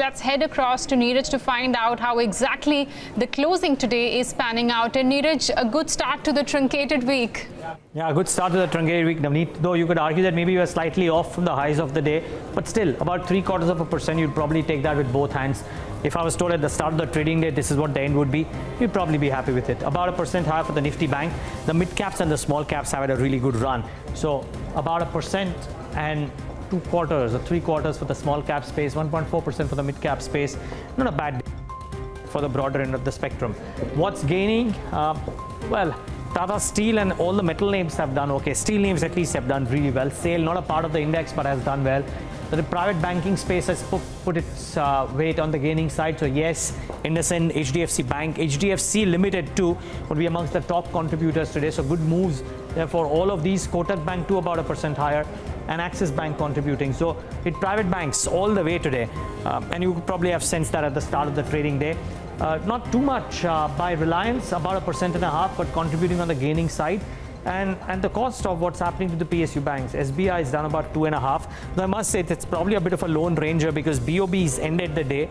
let's head across to Neeraj to find out how exactly the closing today is panning out. And Neeraj, a good start to the truncated week. Yeah, a good start to the truncated week, Navneet. Though you could argue that maybe you were slightly off from the highs of the day, but still about 0.75%. You'd probably take that with both hands. If I was told at the start of the trading day this is what the end would be, you'd probably be happy with it. About 1% higher for the Nifty Bank. The mid caps and the small caps have had a really good run. So about 1% and 2/4 or 3/4 for the small cap space, 1.4% for the mid cap space. Not a bad day for the broader end of the spectrum. What's gaining? Well, Tata Steel and all the metal names have done okay. Steel names at least have done really well. SAIL, not a part of the index, but has done well. The private banking space has put its weight on the gaining side. So yes, IndusInd, HDFC Bank, HDFC Limited too would be amongst the top contributors today. So good moves. Therefore, all of these, Kotak Bank too about 1% higher, and Axis Bank contributing. So it private banks all the way today. And you could probably have sensed that at the start of the trading day. Not too much by Reliance, about 1.5%, but contributing on the gaining side. And the cost of what's happening to the PSU banks. SBI is down about 2.5%. Though I must say it's probably a bit of a lone ranger because BOBs ended the day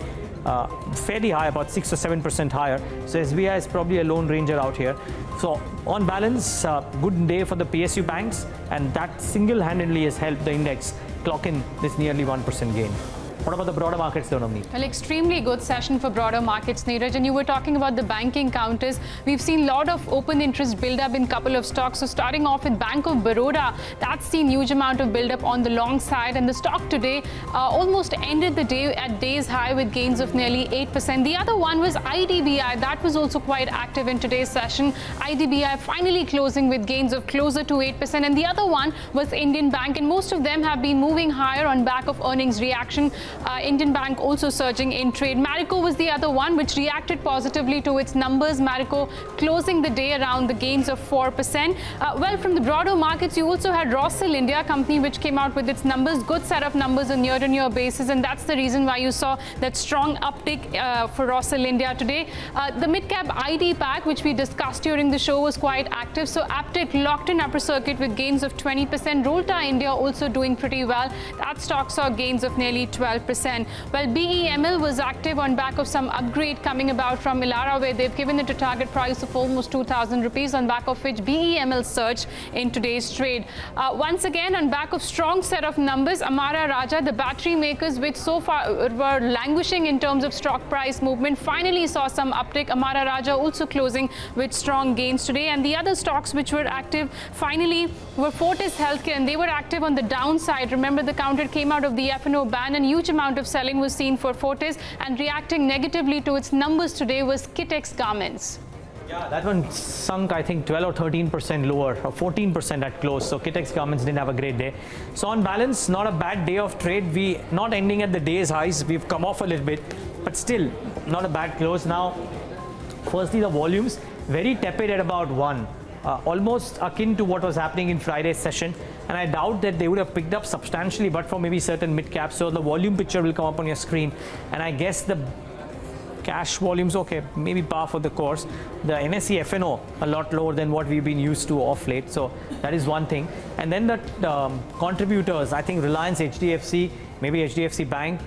fairly high, about 6 or 7% higher. So SBI is probably a lone ranger out here. So on balance, good day for the PSU banks, and that single-handedly has helped the index clock in this nearly 1% gain. What about the broader markets, though, Navneet? Well, extremely good session for broader markets, Neeraj. And you were talking about the banking counters. We've seen a lot of open interest build up in a couple of stocks. So starting off with Bank of Baroda, that's seen huge amount of build up on the long side. And the stock today almost ended the day at day's high with gains of nearly 8%. The other one was IDBI. That was also quite active in today's session. IDBI finally closing with gains of closer to 8%. And the other one was Indian Bank. And most of them have been moving higher on back of earnings reaction. Indian Bank also surging in trade. Marico was the other one which reacted positively to its numbers. Marico closing the day around the gains of 4%. Well, from the broader markets, you also had Rossell India company which came out with its numbers. Good set of numbers on year-on-year basis, and that's the reason why you saw that strong uptick for Rossell India today. The mid-cap ID pack, which we discussed during the show, was quite active. So Aptic locked in upper circuit with gains of 20%. Rolta India also doing pretty well. That stock saw gains of nearly 12%. Well, BEML was active on back of some upgrade coming about from Elara, where they've given it a target price of almost 2,000 rupees, on back of which BEML surged in today's trade. Once again, on back of strong set of numbers, Amara Raja, the battery makers, which so far were languishing in terms of stock price movement, finally saw some uptick. Amara Raja also closing with strong gains today. And the other stocks which were active finally were Fortis Healthcare, and they were active on the downside. Remember, the counter came out of the F&O ban, and huge amount of selling was seen for Fortis, and reacting negatively to its numbers today was Kitex Garments. Yeah, that one sunk, I think, 12 or 13% lower, or 14% at close. So Kitex Garments didn't have a great day. So on balance, not a bad day of trade. We not ending at the day's highs. We've come off a little bit, but still not a bad close. Now, firstly, the volumes very tepid at about 1. Almost akin to what was happening in Friday's session, and I doubt that they would have picked up substantially but for maybe certain mid caps. So the volume picture will come up on your screen, and I guess the cash volumes, okay, maybe par for the course. The NSE F&O a lot lower than what we've been used to off late, so that is one thing. And then the contributors, I think Reliance, HDFC, maybe HDFC Bank.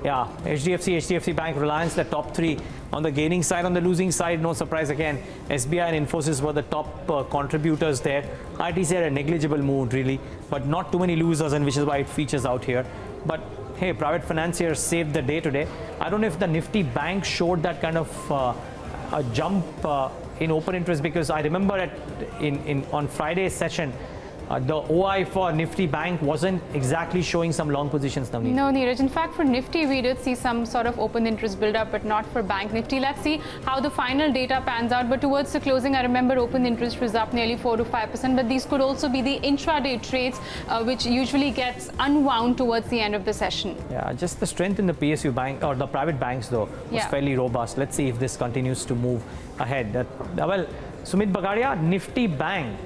Yeah, HDFC Bank, Reliance, the top 3 on the gaining side. On the losing side, no surprise again, SBI and Infosys were the top contributors there. ITC had a negligible move really, but not too many losers, and which is why it features out here. But hey, private financiers saved the day today. I don't know if the Nifty Bank showed that kind of a jump in open interest, because I remember on Friday's session, the OI for Nifty Bank wasn't exactly showing some long positions, Navneet. No, Neeraj. In fact, for Nifty, we did see some sort of open interest build up, but not for Bank Nifty. Let's see how the final data pans out. But towards the closing, I remember open interest was up nearly 4 to 5%. But these could also be the intraday trades, which usually gets unwound towards the end of the session. Yeah, just the strength in the PSU bank, or the private banks, though, was fairly robust. Let's see if this continues to move ahead. Well, Sumit Bagadia, Nifty Bank.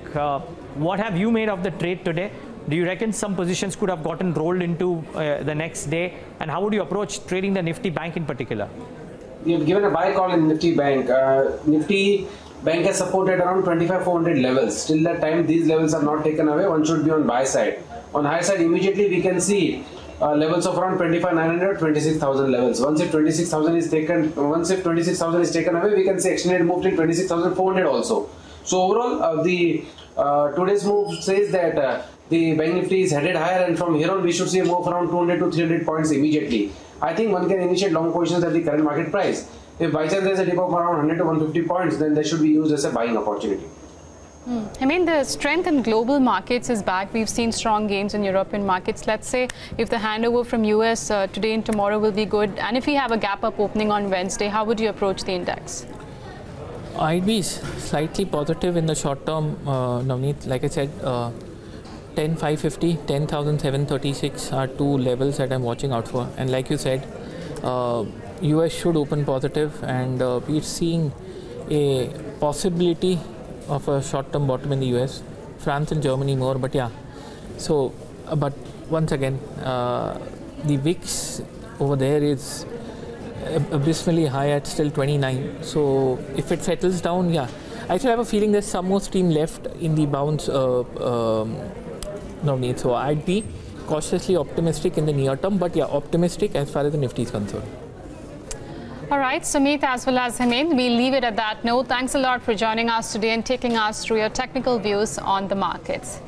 What have you made of the trade today? Do you reckon some positions could have gotten rolled into the next day? And how would you approach trading the Nifty Bank in particular? We have given a buy call in Nifty Bank. Nifty Bank has supported around 25,400 levels. Till that time, these levels are not taken away. One should be on buy side. On high side, immediately we can see levels of around 25,900, 26,000 levels. Once if 26,000 is taken, away, we can say exchange rate moved in 26,400 also. So overall, the today's move says that the Bank Nifty is headed higher, and from here on we should see a move around 200 to 300 points immediately. I think one can initiate long positions at the current market price. If by chance there is a dip of around 100 to 150 points, then they should be used as a buying opportunity. I mean, the strength in global markets is back. We've seen strong gains in European markets. Let's say if the handover from US today and tomorrow will be good, and if we have a gap up opening on Wednesday, how would you approach the index? I'd be slightly positive in the short term, Navneet. Like I said, 10,550, 10,736 are two levels that I'm watching out for. And like you said, US should open positive, and we're seeing a possibility of a short-term bottom in the US, France and Germany more, but yeah. So, but once again, the VIX over there is abysmally high at still 29. So if it settles down, yeah, I still have a feeling there's some more steam left in the bounce. Navneet. So I'd be cautiously optimistic in the near term, but yeah, optimistic as far as the Nifty is concerned. All right, Sumit as well as Hemant, we'll leave it at that note. Thanks a lot for joining us today and taking us through your technical views on the markets.